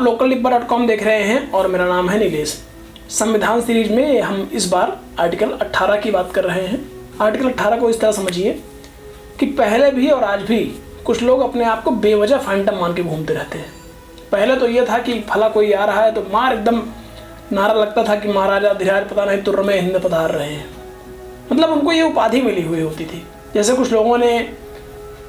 local.com देख रहे हैं और मेरा नाम है नीलेश। संविधान सीरीज में हम इस बार आर्टिकल 18 की बात कर रहे हैं। आर्टिकल 18 को इस तरह समझिए कि पहले भी और आज भी कुछ लोग अपने आप को बेवजह फैंटम मान के घूमते रहते हैं। पहले तो ये था कि फला कोई आ रहा है तो मार एकदम नारा लगता था कि महाराजा धीराज पता नहीं तुर्र में हिंद पधार रहे हैं। मतलब उनको ये उपाधि मिली हुई होती थी। जैसे कुछ लोगों ने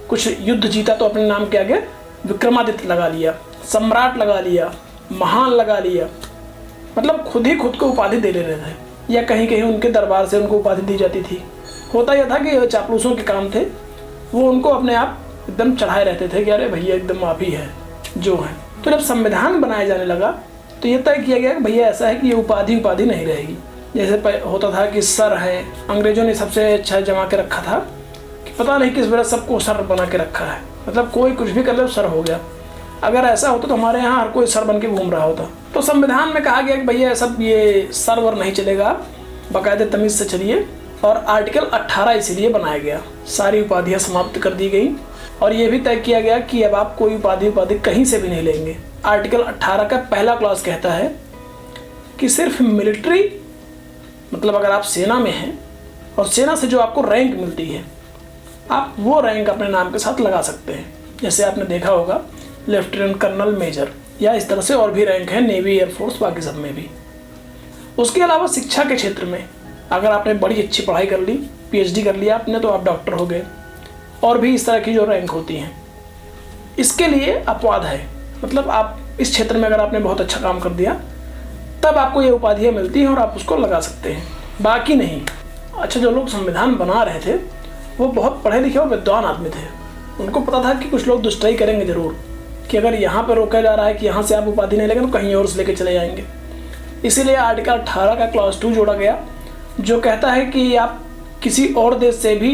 कुछ युद्ध जीता तो अपने नाम के आगे विक्रमादित्य लगा लिया, सम्राट लगा लिया, महान लगा लिया। मतलब खुद ही खुद को उपाधि दे ले रहे थे या कहीं कहीं उनके दरबार से उनको उपाधि दी जाती थी। होता यह था कि चापलूसों के काम थे, वो उनको अपने आप एकदम चढ़ाए रहते थे कि अरे भैया एकदम आप ही है जो है। तो जब संविधान बनाया जाने लगा तो ये तय किया गया कि भैया ऐसा है कि ये उपाधि नहीं रहेगी। जैसे होता था कि सर है, अंग्रेजों ने सबसे अच्छा जमा के रखा था कि पता नहीं किस वजह सबको सर बना के रखा है। मतलब कोई कुछ भी कर ले सर हो गया। अगर ऐसा होता तो हमारे यहाँ हर कोई सर बन के घूम रहा होता। तो संविधान में कहा गया कि भैया सब ये सर वर नहीं चलेगा, बाकायदे तमीज़ से चलिए। और आर्टिकल 18 इसीलिए बनाया गया। सारी उपाधियाँ समाप्त कर दी गई और ये भी तय किया गया कि अब आप कोई उपाधि कहीं से भी नहीं लेंगे। आर्टिकल 18 का पहला क्लॉज कहता है कि सिर्फ मिलिट्री, मतलब अगर आप सेना में हैं और सेना से जो आपको रैंक मिलती है आप वो रैंक अपने नाम के साथ लगा सकते हैं। जैसे आपने देखा होगा लेफ्टिनेंट कर्नल, मेजर या इस तरह से और भी रैंक है नेवी, एयरफोर्स, बाकी सब में भी। उसके अलावा शिक्षा के क्षेत्र में अगर आपने बड़ी अच्छी पढ़ाई कर ली, पीएचडी कर लिया आपने, तो आप डॉक्टर हो गए। और भी इस तरह की जो रैंक होती हैं, इसके लिए अपवाद है। मतलब आप इस क्षेत्र में अगर आपने बहुत अच्छा काम कर दिया तब आपको ये उपाधियाँ मिलती हैं और आप उसको लगा सकते हैं, बाकी नहीं। अच्छा, जो लोग संविधान बना रहे थे वो बहुत पढ़े लिखे और विद्वान आदमी थे। उनको पता था कि कुछ लोग दुष्टाई करेंगे ज़रूर, कि अगर यहाँ पर रोका जा रहा है कि यहाँ से आप उपाधि नहीं लेंगे तो कहीं और से लेके चले जाएंगे। इसीलिए आर्टिकल 18 का क्लॉज 2 जोड़ा गया, जो कहता है कि आप किसी और देश से भी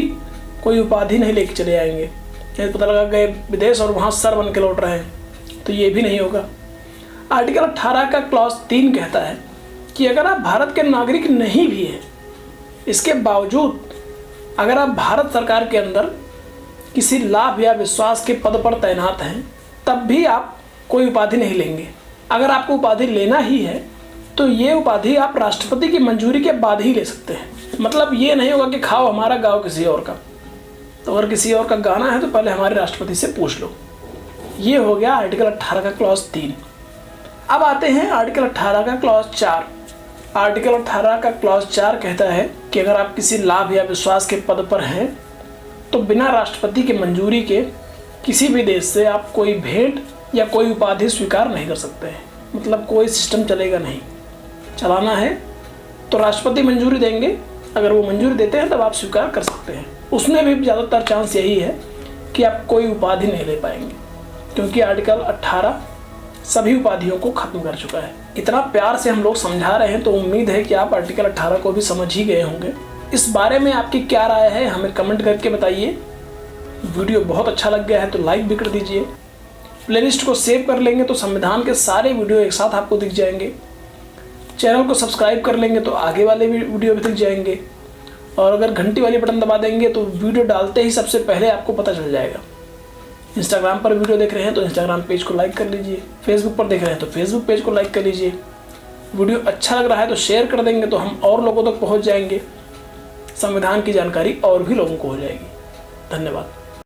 कोई उपाधि नहीं लेके चले जाएंगे। पता लगा गए विदेश और वहाँ सर बन के लौट रहे हैं तो ये भी नहीं होगा। आर्टिकल 18 का क्लॉज 3 कहता है कि अगर आप भारत के नागरिक नहीं भी हैं, इसके बावजूद अगर आप भारत सरकार के अंदर किसी लाभ या विश्वास के पद पर तैनात हैं तब भी आप कोई उपाधि नहीं लेंगे। अगर आपको उपाधि लेना ही है तो ये उपाधि आप राष्ट्रपति की मंजूरी के बाद ही ले सकते हैं। मतलब ये नहीं होगा कि खाओ हमारा गाओ किसी और का। तो अगर किसी और का गाना है तो पहले हमारे राष्ट्रपति से पूछ लो। ये हो गया आर्टिकल 18 का क्लॉज 3। अब आते हैं आर्टिकल 18 का क्लॉज 4। आर्टिकल 18 का क्लॉज 4 कहता है कि अगर आप किसी लाभ या विश्वास के पद पर हैं तो बिना राष्ट्रपति की मंजूरी के किसी भी देश से आप कोई भेंट या कोई उपाधि स्वीकार नहीं कर सकते हैं। मतलब कोई सिस्टम चलेगा नहीं। चलाना है तो राष्ट्रपति मंजूरी देंगे, अगर वो मंजूरी देते हैं तब आप स्वीकार कर सकते हैं। उसमें भी ज़्यादातर चांस यही है कि आप कोई उपाधि नहीं ले पाएंगे, क्योंकि आर्टिकल 18 सभी उपाधियों को ख़त्म कर चुका है। इतना प्यार से हम लोग समझा रहे हैं तो उम्मीद है कि आप आर्टिकल 18 को भी समझ ही गए होंगे। इस बारे में आपकी क्या राय है हमें कमेंट करके बताइए। वीडियो बहुत अच्छा लग गया है तो लाइक भी कर दीजिए। प्लेलिस्ट को सेव कर लेंगे तो संविधान के सारे वीडियो एक साथ आपको दिख जाएंगे। चैनल को सब्सक्राइब कर लेंगे तो आगे वाले वीडियो भी दिख जाएंगे। और अगर घंटी वाली बटन दबा देंगे तो वीडियो डालते ही सबसे पहले आपको पता चल जाएगा। इंस्टाग्राम पर वीडियो देख रहे हैं तो इंस्टाग्राम पेज को लाइक कर लीजिए। फेसबुक पर देख रहे हैं तो फेसबुक पेज को लाइक कर लीजिए। वीडियो अच्छा लग रहा है तो शेयर कर देंगे तो हम और लोगों तक पहुँच जाएंगे। संविधान की जानकारी और भी लोगों को हो जाएगी। धन्यवाद।